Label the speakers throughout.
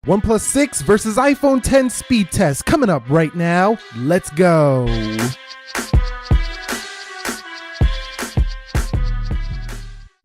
Speaker 1: OnePlus 6 versus iPhone 10 speed test coming up right now. Let's go.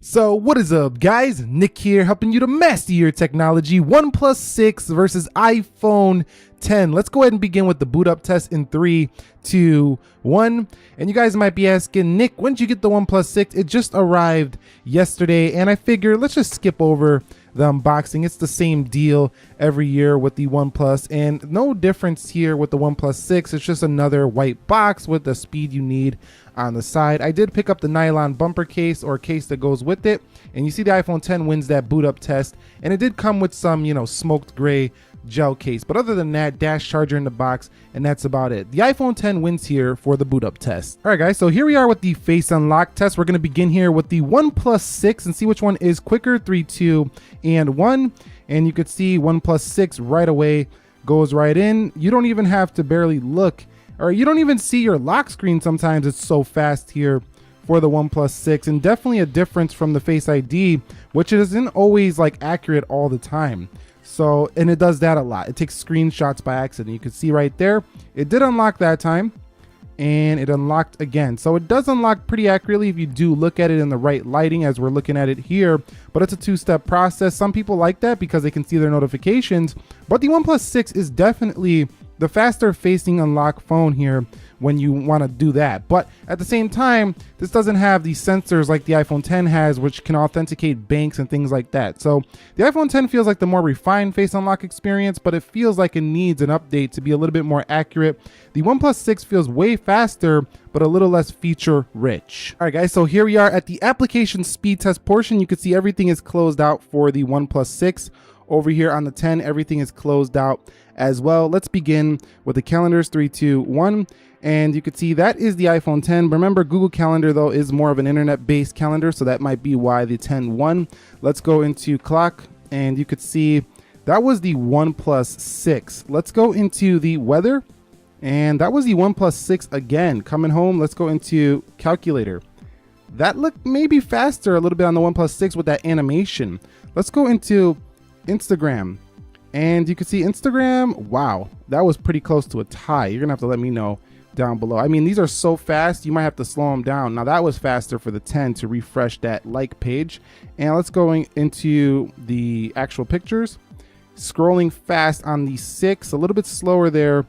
Speaker 1: So what is up, guys? Nick here, helping you to master your technology. OnePlus 6 versus iPhone 10. Let's go ahead and begin with the boot up test in 3, 2, 1. And you guys might be asking, Nick, when did you get the OnePlus 6? It just arrived yesterday, and I figure let's just skip over the unboxing. It's the same deal every year with the OnePlus, and no difference here with the OnePlus 6. It's just another white box with the speed you need on the side. I did pick up the nylon bumper case or case that goes with it, and you see the iPhone 10 wins that boot up test, and it did come with some, smoked gray gel case, but other than that, dash charger in the box, and that's about it. The iPhone 10 wins here for the boot up test. All right, guys, so here we are with the face unlock test. We're going to begin here with the OnePlus 6 and see which one is quicker. 3, 2, and 1. And you could see OnePlus 6 right away goes right in. You don't even have to barely look, or you don't even see your lock screen sometimes. It's so fast here for the OnePlus 6, and definitely a difference from the Face ID, which isn't always like accurate all the time. So, and it does that a lot. It takes screenshots by accident. You can see right there, it did unlock that time, and it unlocked again. So it does unlock pretty accurately if you do look at it in the right lighting as we're looking at it here, but it's a two-step process. Some people like that because they can see their notifications, but the OnePlus 6 is definitely the faster facing unlock phone here when you want to do that. But at the same time, this doesn't have the sensors like the iPhone 10 has, which can authenticate banks and things like that. So the iPhone 10 feels like the more refined face unlock experience, but it feels like it needs an update to be a little bit more accurate. The OnePlus 6 feels way faster, but a little less feature rich. All right, guys, so here we are at the application speed test portion. You can see everything is closed out for the OnePlus 6. Over here on the 10, everything is closed out as well. Let's begin with the calendars. 3, 2, 1. And you can see that is the iPhone 10. Remember, Google Calendar, though, is more of an internet-based calendar, so that might be why the 10 won. Let's go into clock, and you could see that was the OnePlus 6. Let's go into the weather, and that was the OnePlus 6 again. Coming home, let's go into calculator. That looked maybe faster a little bit on the OnePlus 6 with that animation. Let's go into Instagram, and you can see Instagram. Wow, that was pretty close to a tie. You're gonna have to let me know down below. I mean, these are so fast, you might have to slow them down. Now that was faster for the 10 to refresh that like page. And let's go into the actual pictures. Scrolling fast on the 6, a little bit slower there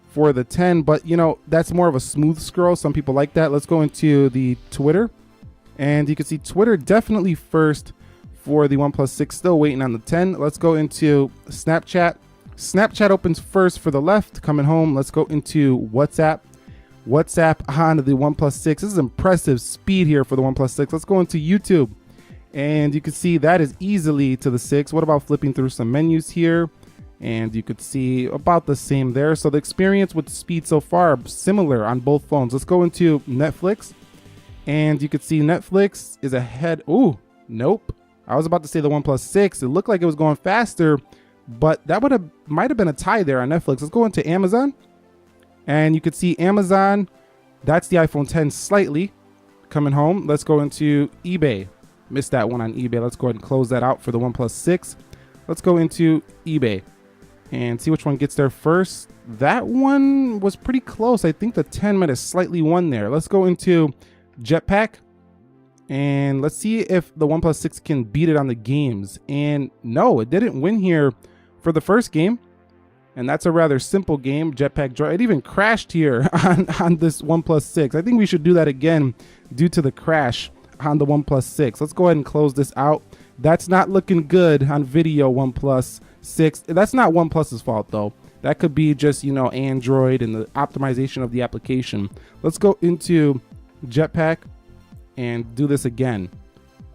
Speaker 1: for the 10, but that's more of a smooth scroll. Some people like that. Let's go into the Twitter, and you can see Twitter definitely first for the OnePlus 6, still waiting on the 10. Let's go into Snapchat. Snapchat opens first for the left. Coming home, let's go into WhatsApp. WhatsApp on the OnePlus 6. This is impressive speed here for the OnePlus 6. Let's go into YouTube, and you can see that is easily to the 6. What about flipping through some menus here? And you could see about the same there. So the experience with speed so far similar on both phones. Let's go into Netflix, and you could see Netflix is ahead. Ooh, nope. I was about to say the OnePlus 6. It looked like it was going faster, but that might have been a tie there on Netflix. Let's go into Amazon, and you could see Amazon. That's the iPhone 10 slightly. Coming home, let's go into eBay. Missed that one on eBay. Let's go ahead and close that out for the OnePlus 6. Let's go into eBay and see which one gets there first. That one was pretty close. I think the 10 might have slightly won there. Let's go into Jetpack, and let's see if the OnePlus 6 can beat it on the games. And no, it didn't win here for the first game. And that's a rather simple game, Jetpack Joy. It even crashed here on this OnePlus 6. I think we should do that again due to the crash on the OnePlus 6. Let's go ahead and close this out. That's not looking good on video, OnePlus 6. That's not OnePlus's fault, though. That could be just, Android and the optimization of the application. Let's go into Jetpack and do this again.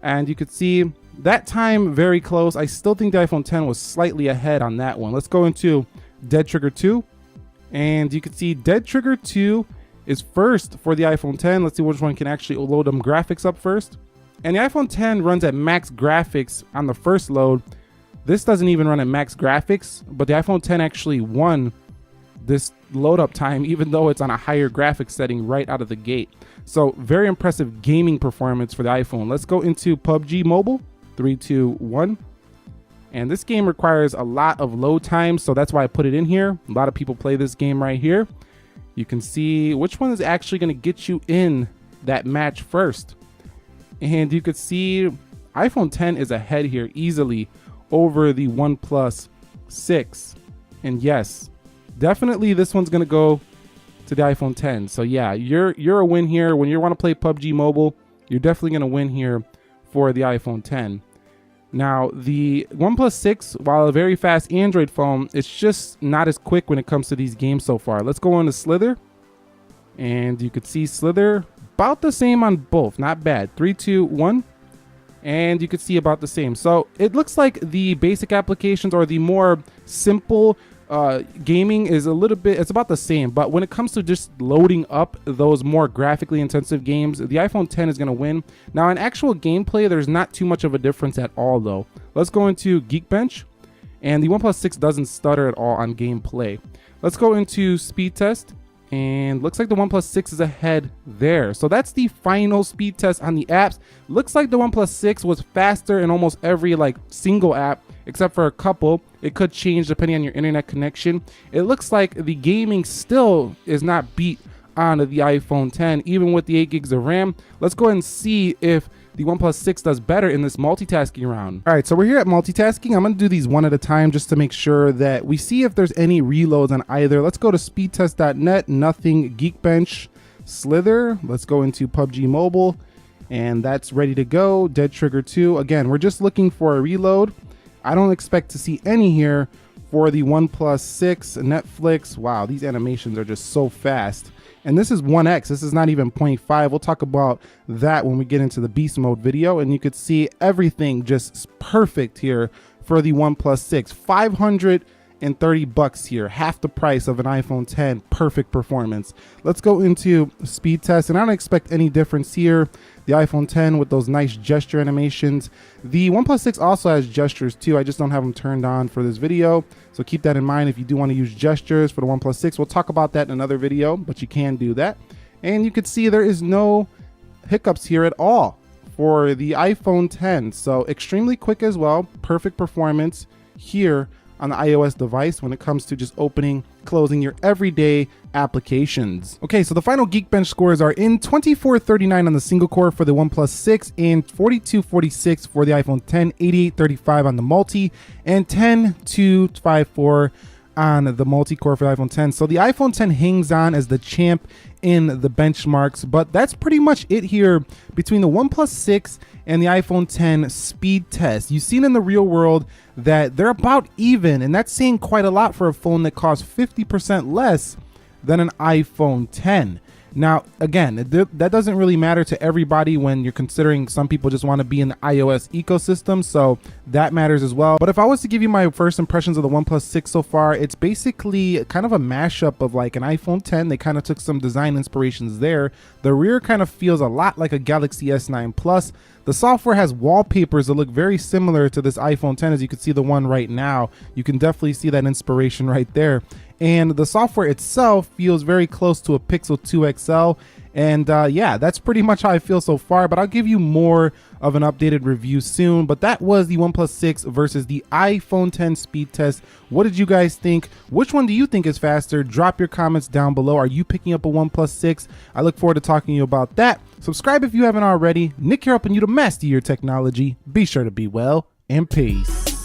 Speaker 1: And you could see that time very close. I still think the iPhone 10 was slightly ahead on that one. Let's go into Dead Trigger 2, and you can see Dead Trigger 2 is first for the iPhone 10. Let's see which one can actually load them graphics up first. And the iPhone 10 runs at max graphics on the first load. This doesn't even run at max graphics, but the iPhone 10 actually won this load up time, even though it's on a higher graphics setting right out of the gate. So very impressive gaming performance for the iPhone. Let's go into PUBG Mobile. 3, 2, 1. And this game requires a lot of load time, so that's why I put it in here. A lot of people play this game right here. You can see which one is actually going to get you in that match first. And you could see iPhone 10 is ahead here easily over the OnePlus 6. And yes, definitely this one's going to go to the iPhone 10. So yeah, you're a win here. When you want to play PUBG Mobile, you're definitely going to win here for the iPhone 10. Now, the OnePlus 6, while a very fast Android phone, it's just not as quick when it comes to these games so far. Let's go on to Slither. And you could see Slither about the same on both. Not bad. 3, 2, 1. And you could see about the same. So it looks like the basic applications or the more simple gaming is a little bit, it's about the same. But when it comes to just loading up those more graphically intensive games, the iPhone 10 is going to win. Now in actual gameplay, there's not too much of a difference at all though. Let's go into Geekbench, and the OnePlus 6 doesn't stutter at all on gameplay. Let's go into speed test, and looks like the OnePlus 6 is ahead there. So that's the final speed test on the apps. Looks like the OnePlus 6 was faster in almost every single app, except for a couple. It could change depending on your internet connection. It looks like the gaming still is not beat on the iPhone 10, even with the 8 gigs of RAM. Let's go ahead and see if the OnePlus 6 does better in this multitasking round. All right, so we're here at multitasking. I'm gonna do these one at a time just to make sure that we see if there's any reloads on either. Let's go to speedtest.net, nothing, Geekbench, Slither. Let's go into PUBG Mobile, and that's ready to go. Dead Trigger 2. Again, we're just looking for a reload. I don't expect to see any here for the OnePlus 6, Netflix. Wow, these animations are just so fast. And this is 1x, this is not even 0.5. We'll talk about that when we get into the beast mode video. And you could see everything just perfect here for the OnePlus 6. $530 here, half the price of an iPhone 10, perfect performance. Let's go into speed test, and I don't expect any difference here. The iPhone 10 with those nice gesture animations. The OnePlus 6 also has gestures too. I just don't have them turned on for this video. So keep that in mind if you do want to use gestures for the OnePlus 6. We'll talk about that in another video, but you can do that. And you can see there is no hiccups here at all for the iPhone 10. So extremely quick as well. Perfect performance here on the iOS device when it comes to just opening, closing your everyday applications. Okay, so the final Geekbench scores are in 2439 on the single core for the OnePlus 6 and 4246 for the iPhone 10, 8835 on the multi, and 10254 on the multi-core for the iPhone 10. So the iPhone 10 hangs on as the champ in the benchmarks, but that's pretty much it here between the OnePlus 6 and the iPhone 10 speed test. You've seen in the real world that they're about even, and that's saying quite a lot for a phone that costs 50% less than an iPhone 10. Now, again, that doesn't really matter to everybody when you're considering some people just want to be in the iOS ecosystem, so that matters as well. But if I was to give you my first impressions of the OnePlus 6 so far, it's basically kind of a mashup of like an iPhone 10. They kind of took some design inspirations there. The rear kind of feels a lot like a Galaxy S9 Plus. The software has wallpapers that look very similar to this iPhone 10, as you can see the one right now. You can definitely see that inspiration right there. And the software itself feels very close to a Pixel 2 XL. And yeah, that's pretty much how I feel so far, but I'll give you more of an updated review soon. But that was the OnePlus 6 versus the iPhone 10 speed test. What did you guys think? Which one do you think is faster? Drop your comments down below. Are you picking up a OnePlus 6? I look forward to talking to you about that. Subscribe if you haven't already. Nick here helping you to master your technology. Be sure to be well, and peace.